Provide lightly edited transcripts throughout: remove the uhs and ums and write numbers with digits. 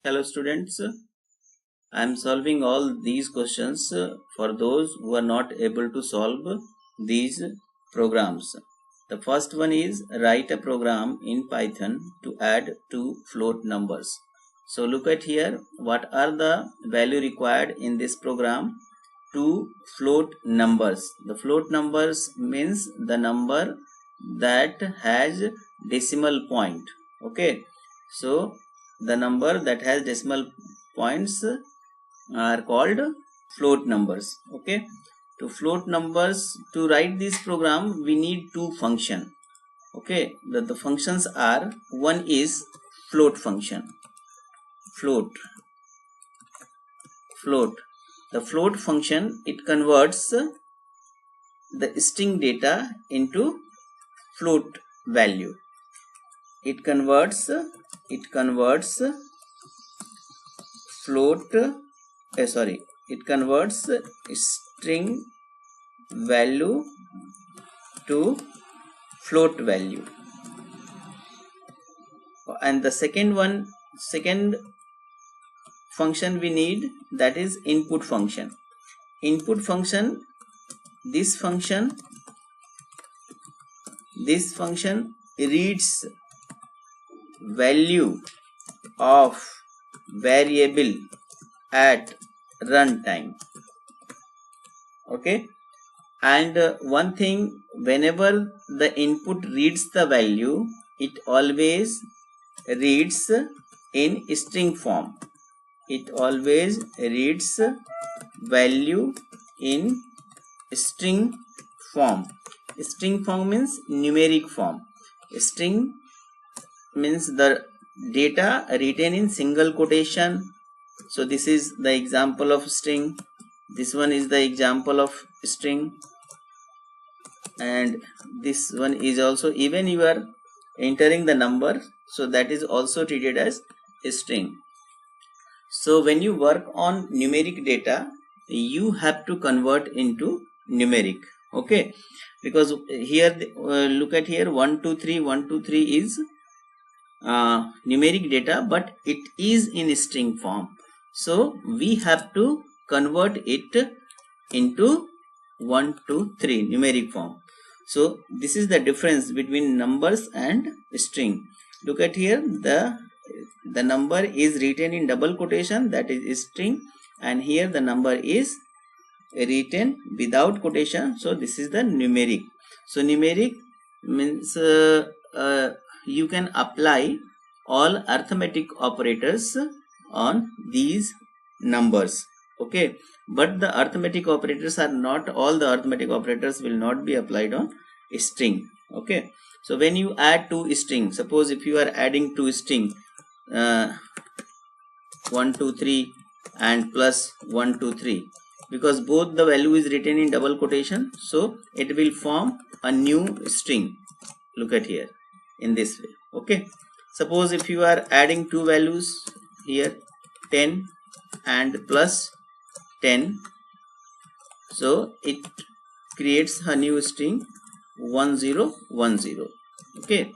Hello students, I am solving all these questions for those who are not able to solve these programs. The first one is write a program in Python to add two float numbers. So look at here, what are the value required in this program? Two float numbers. The float numbers means the number that has decimal point. Okay, so the number that has decimal points are called float numbers. Okay, to write this program we need two function. Okay, the functions are, one is float function. Float the float function, it converts the string data into float value. It converts string value to float value. And the second function we need, that is input function. This function reads value of variable at runtime. Okay, and one thing, whenever the input reads the value, it always reads in string form. It always reads value in string form. String form means numeric form. String means the data written in single quotation. So this is the example of string. This one is the example of string, and this one is also, even you are entering the number, so that is also treated as a string. So when you work on numeric data, you have to convert into numeric. Okay, because here look at here, 1 2 3 is numeric data, but it is in string form, so we have to convert it into 1 2 3 numeric form. So this is the difference between numbers and string. Look at here, the number is written in double quotation, that is string, and here the number is written without quotation, so this is the numeric. So numeric means you can apply all arithmetic operators on these numbers. Okay, but the arithmetic operators are not, all the arithmetic operators will not be applied on a string. Okay, so when you add two strings, suppose if you are adding two string 1 2 3 and plus 1 2 3, because both the value is written in double quotation, so it will form a new string. Look at here, in this way. Okay, suppose if you are adding two values here, 10 and plus 10, so it creates a new string 1010. Okay,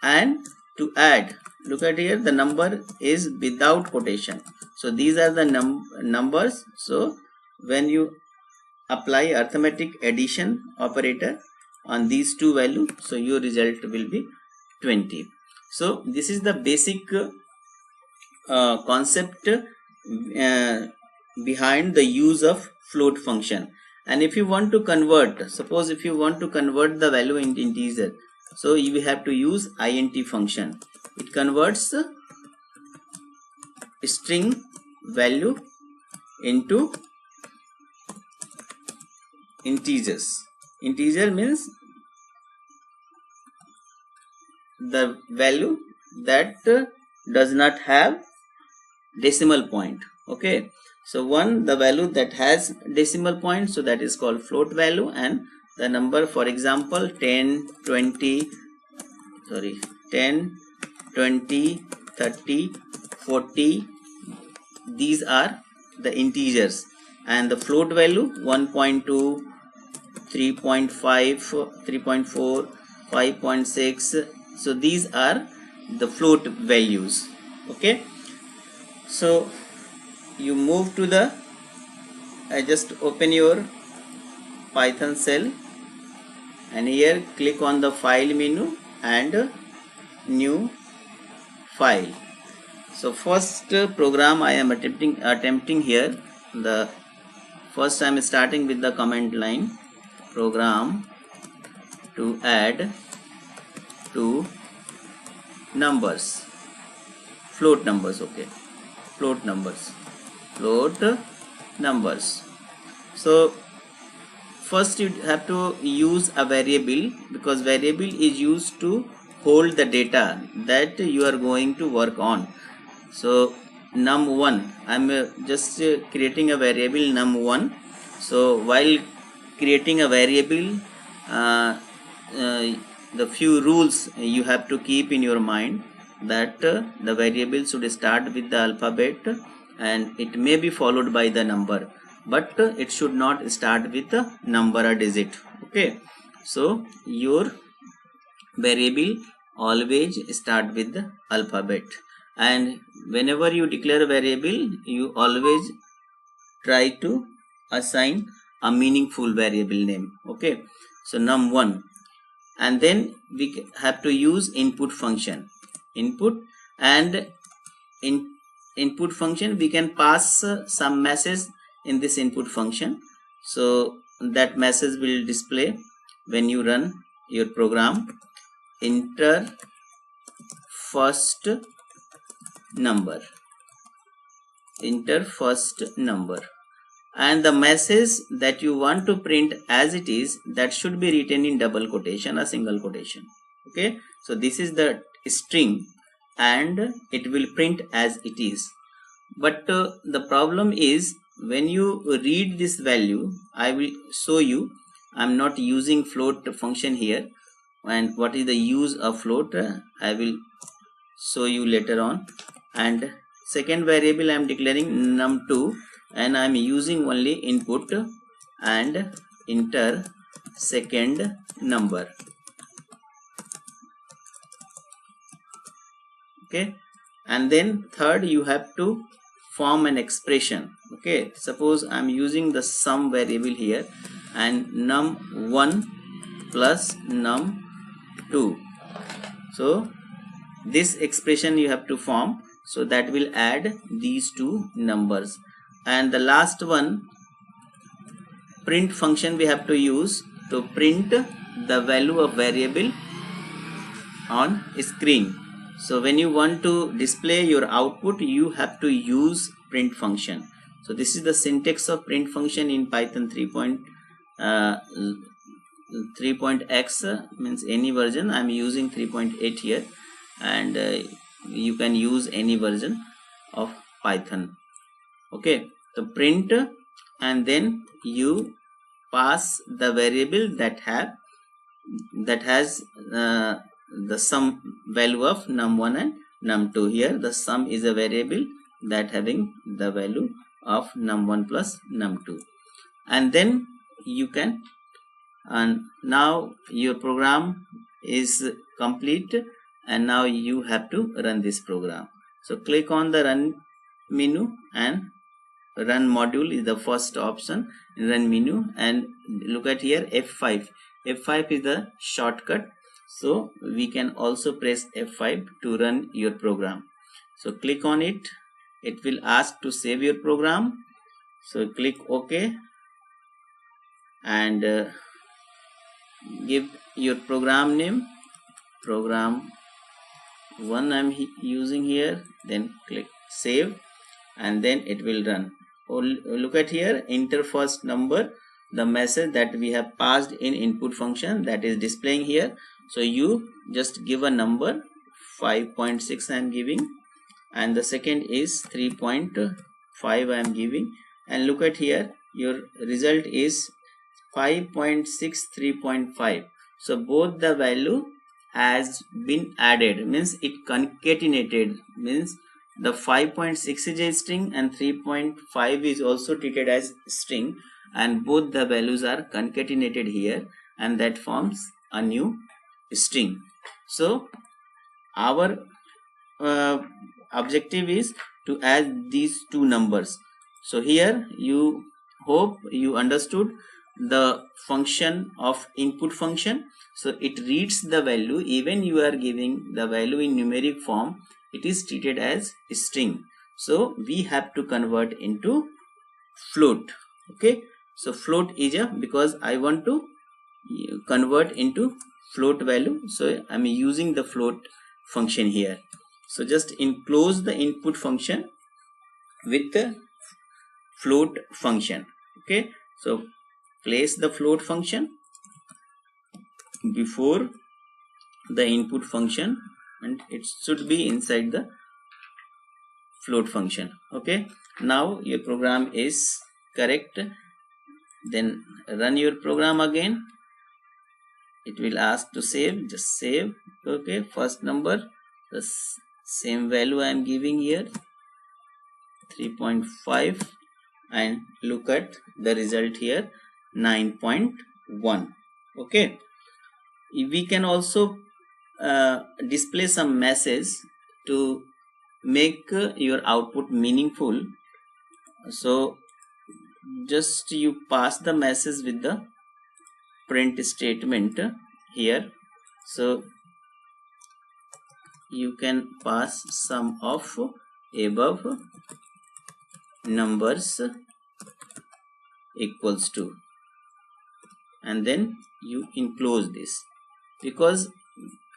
and to add, look at here, the number is without quotation, so these are the numbers. So when you apply arithmetic addition operator on these two values, so your result will be 20. So this is the basic concept behind the use of float function. And if you want to convert, suppose if you want to convert the value into integer, so you have to use int function. It converts string value into integers. Integer means the value that does not have decimal point. Okay, so the value that has decimal point, so that is called float value, and the number, for example 10 20 30 40, these are the integers, and the float value 1.2 3.5 3.4 5.6, so these are the float values. Okay, So you move to the, just open your Python shell, and here click on the file menu and new file. So first program I am attempting here. The first I am starting with the command line program to add two numbers, float numbers. Okay, float numbers. So first you have to use a variable, because variable is used to hold the data that you are going to work on. So num1, I'm just creating a variable num1. So while creating a variable, the few rules you have to keep in your mind, that the variable should start with the alphabet and it may be followed by the number, but it should not start with a number or digit. Okay, so your variable always start with the alphabet, and whenever you declare a variable, you always try to assign a meaningful variable name. Okay, so num1, and then we have to use input function. And in input function we can pass some message in this input function, so that message will display when you run your program. Enter first number, and the message that you want to print as it is, that should be written in double quotation or single quotation. Okay, so this is the string and it will print as it is. But the problem is, when you read this value, I will show you, I'm not using float function here, and what is the use of float, I will show you later on. And second variable I am declaring num2, and I am using only input and enter second number. Okay, and then third, you have to form an expression. Okay, suppose I am using the sum variable here, and num1 plus num2. So this expression you have to form, so that will add these two numbers. And the last one, print function we have to use to print the value of variable on screen. So when you want to display your output, you have to use print function. So this is the syntax of print function in Python 3.x, means any version. I'm using 3.8 here, and you can use any version of Python. Okay, so print, and then you pass the variable that has the sum value of num1 and num2. Here the sum is a variable that having the value of num1 plus num2, and then you can, and now your program is complete, and now you have to run this program. So click on the run menu, and run module is the first option in run menu, and look at here F5 is the shortcut, so we can also press F5 to run your program. So click on it, it will ask to save your program, so click OK, and give your program name, program 1 I'm using here, then click save, and then it will run. Look at here, enter first number, the message that we have passed in input function, that is displaying here. So you just give a number, 5.6 I am giving, and the second is 3.5 I am giving, and look at here, your result is 5.6, 3.5. So both the value has been added, means it concatenated, means the 5.6 is a string and 3.5 is also treated as string, and both the values are concatenated here, and that forms a new string. So our objective is to add these two numbers. So here you hope you understood the function of input function. So it reads the value, even you are giving the value in numeric form, it is treated as string. So we have to convert into float. Okay, so float is because I want to convert into float value, so I'm using the float function here. So just enclose the input function with the float function. Okay, so place the float function before the input function and it should be inside the float function. Okay, now your program is correct. Then run your program again. It will ask to save, just save. Okay, first number, the same value I am giving here, 3.5, and look at the result here, 9.1. okay, we can also display some message to make your output meaningful. So just you pass the message with the print statement here. So you can pass sum of above numbers equals to, and then you enclose this, because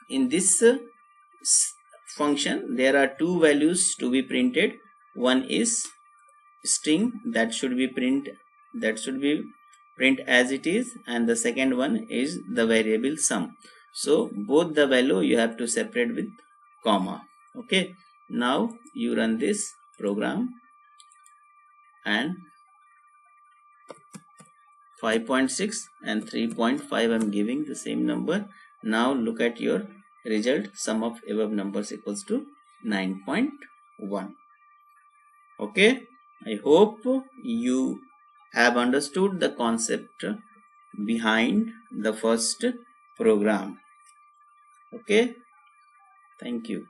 in this function there are two values to be printed. One is string, that should be print as it is, and the second one is the variable sum. So both the value you have to separate with comma. Okay, now you run this program and 5.6 and 3.5 I'm giving the same number. Now look at your result, sum of above numbers equals to 9.1. okay, I hope you have understood the concept behind the first program. Okay, thank you.